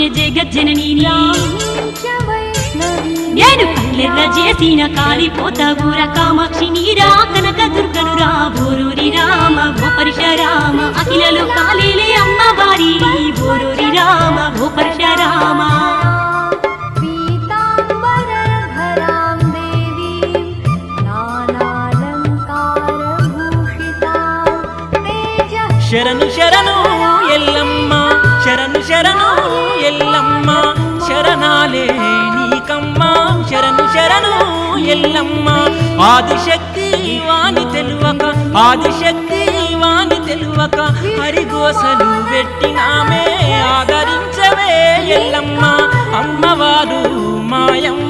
కామాఖ్య జగజ్జనని నేను కళ్ళెర్ర చేసిన కాలిపోతావుర కామాక్షి నీరా కనక దుర్గనురా బోరూరి రామ ఓ పరశురామ అఖిలలో కాలేలే అమ్మవారి బోరూరి రామ ఓ పరశురామ శరణు శరణు ఎల్లమ్మ శరణు శరణు ఎల్లమ్మ శరణాలే నీకమ్మ శరణు శరణు ఎల్లమ్మ ఆదిశక్తి వాణి తెలువక ఆదిశక్తి వాణి తెలువక హరిగోసలు పెట్టినామే ఆదరించవే ఎల్లమ్మ అమ్మవారు మాయమ్మ